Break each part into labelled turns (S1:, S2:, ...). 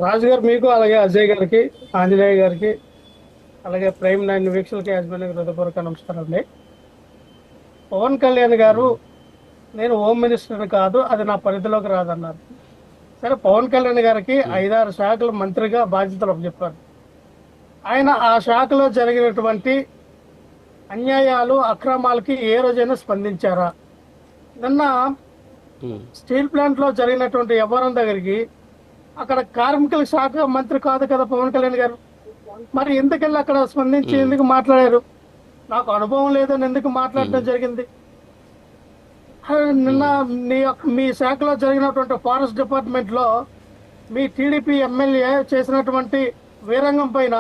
S1: రాజు గారు మీకు, అలాగే అజయ్ గారికి, ఆంజనేయ గారికి, అలాగే ప్రైమ్ 9 వీక్షలకి యాజమాన్య హృదయపూర్వక నమస్కారం అండి. పవన్ కళ్యాణ్ గారు, నేను హోమ్ మినిస్టర్ కాదు, అది నా పరిధిలోకి రాదన్నారు. సరే, పవన్ కళ్యాణ్ గారికి 5-6 శాఖల మంత్రిగా బాధ్యతలు చెప్పారు. ఆయన ఆ శాఖలో జరిగినటువంటి అన్యాయాలు, అక్రమాలకి ఏ రోజైనా స్పందించారా? నిన్న స్టీల్ ప్లాంట్ లో జరిగినటువంటి వ్యవహారం దగ్గరికి అక్కడ కార్మికుల శాఖ మంత్రి కాదు కదా పవన్ కళ్యాణ్ గారు, మరి ఎందుకెళ్ళి అక్కడ స్పందించి ఎందుకు మాట్లాడారు? నాకు అనుభవం లేదని ఎందుకు మాట్లాడటం జరిగింది? నిన్న మీ శాఖలో జరిగినటువంటి ఫారెస్ట్ డిపార్ట్మెంట్ లో మీ టీడీపీ ఎమ్మెల్యే చేసినటువంటి వీరంగం పైన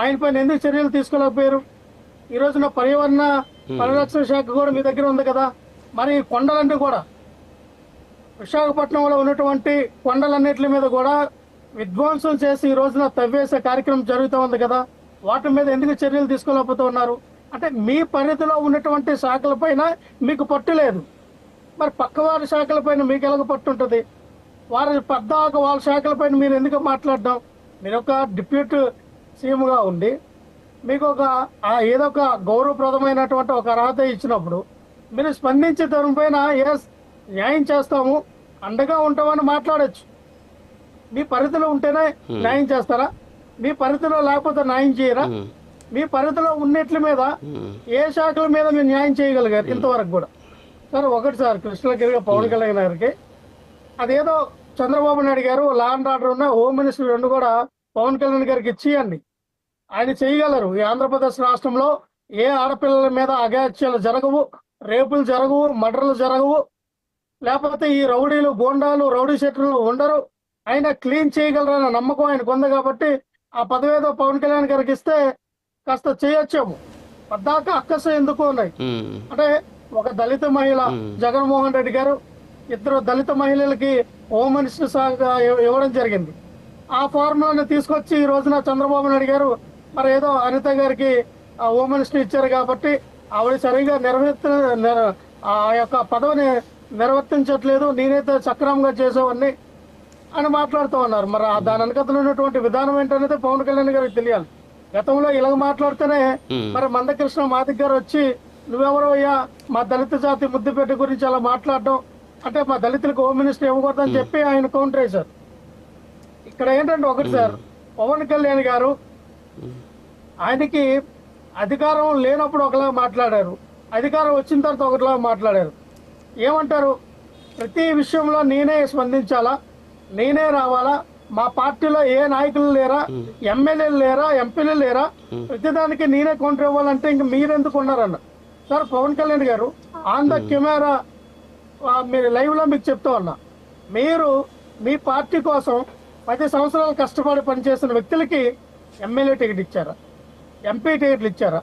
S1: ఆయన పైన ఎందుకు చర్యలు తీసుకోలేకపోయారు? ఈ రోజున పర్యావరణ పరిరక్షణ శాఖ కూడా మీ దగ్గర ఉంది కదా. మరి కొండలన్నీ కూడా, విశాఖపట్నంలో ఉన్నటువంటి కొండలన్నిటి మీద కూడా విధ్వంసం చేసి ఈ రోజున తవ్వేసే కార్యక్రమం జరుగుతూ ఉంది కదా. వాటి మీద ఎందుకు చర్యలు తీసుకోలేకపోతూ ఉన్నారు? అంటే మీ పరిధిలో ఉన్నటువంటి శాఖల పైన మీకు పట్టు లేదు, మరి పక్కవారి శాఖల పైన మీకు ఎలాగ పట్టు ఉంటుంది? వారి పద్దాక వాళ్ళ శాఖల పైన మీరు ఎందుకు మాట్లాడడం? మీరు ఒక డిప్యూటీ సీఎంగా ఉండి మీకు ఏదో ఒక గౌరవప్రదమైనటువంటి ఒక అర్హత ఇచ్చినప్పుడు మీరు స్పందించే దానిపైన ఎస్ న్యాయం చేస్తాము, అండగా ఉంటామని మాట్లాడచ్చు. మీ పరిధిలో ఉంటేనే న్యాయం చేస్తారా? మీ పరిధిలో లేకపోతే న్యాయం చేయరా? మీ పరిధిలో ఉన్నట్ల మీద ఏ శాఖల మీద మీరు న్యాయం చేయగలిగారు ఇంతవరకు కూడా? సార్, ఒకటి సార్, కృష్ణగిరిగా పవన్ కళ్యాణ్ గారికి అదేదో చంద్రబాబు నాయుడు గారు లా అండ్ ఆర్డర్ ఉన్న హోమ్ మినిస్టర్ రెండు కూడా పవన్ కళ్యాణ్ గారికి ఇచ్చియండి, ఆయన చేయగలరు. ఈ ఆంధ్రప్రదేశ్ రాష్ట్రంలో ఏ ఆడపిల్లల మీద అగాత్యాలు జరగవు, రేపులు జరగవు, మర్డర్లు జరగవు, లేకపోతే ఈ రౌడీలు, గోండాలు, రౌడీ షెటర్లు ఉండరు. ఆయన క్లీన్ చేయగలరన్న నమ్మకం ఆయనకు ఉంది కాబట్టి ఆ పదవేదో పవన్ కళ్యాణ్ గారికి ఇస్తే కాస్త చేయొచ్చాము. పద్దాక అక్కస ఎందుకు ఉన్నాయి అంటే, ఒక దళిత మహిళ జగన్మోహన్ రెడ్డి గారు 2 దళిత మహిళలకి హోమ్ మినిస్టర్ శాఖ ఇవ్వడం జరిగింది. ఆ ఫార్ములాని తీసుకొచ్చి ఈ రోజున చంద్రబాబు నాయుడు గారు మరి ఏదో అనిత గారికి హోమ్ మినిస్టర్ ఇచ్చారు కాబట్టి ఆవిడ సరిగా ఆ యొక్క పదవిని నిర్వర్తించట్లేదు, నేనైతే సక్రమంగా చేసేవాడిని అని మాట్లాడుతూ ఉన్నారు. మరి దాని వెనకతలు ఉన్నటువంటి విధానం ఏంటనేది పవన్ కళ్యాణ్ గారికి తెలియాలి. గతంలో ఇలాగ మాట్లాడితేనే మరి మందకృష్ణ మాదిక్ గారు వచ్చి, నువ్వెవరో అయ్యా మా దళిత జాతి ముద్దుపేట గురించి అలా మాట్లాడడం అంటే, మా దళితులకు హోమ్ మినిస్టర్ ఇవ్వకూడదని చెప్పి ఆయన కౌంటర్ వేశారు. ఇక్కడ ఏంటంటే ఒకటి సార్, పవన్ కళ్యాణ్ గారు ఆయనకి అధికారం లేనప్పుడు ఒకలా మాట్లాడారు, అధికారం వచ్చిన తర్వాత ఒకటిలా మాట్లాడారు. ఏమంటారు? ప్రతి విషయంలో నేనే స్పందించాలా, నేనే రావాలా, మా పార్టీలో ఏ నాయకులు లేరా, ఎమ్మెల్యేలు లేరా, ఎంపీలు లేరా, ప్రతిదానికి నేనే కౌంటర్ ఇవ్వాలంటే ఇంక మీరెందుకు ఉన్నారన్న. సార్, పవన్ కళ్యాణ్ గారు ఆన్ ద కెమెరా మీరు లైవ్ లో మీకు చెప్తా ఉన్నా, మీరు మీ పార్టీ కోసం 10 సంవత్సరాలు కష్టపడి పనిచేసిన వ్యక్తులకి ఎమ్మెల్యే టికెట్ ఇచ్చారా, ఎంపీ టికెట్లు ఇచ్చారా?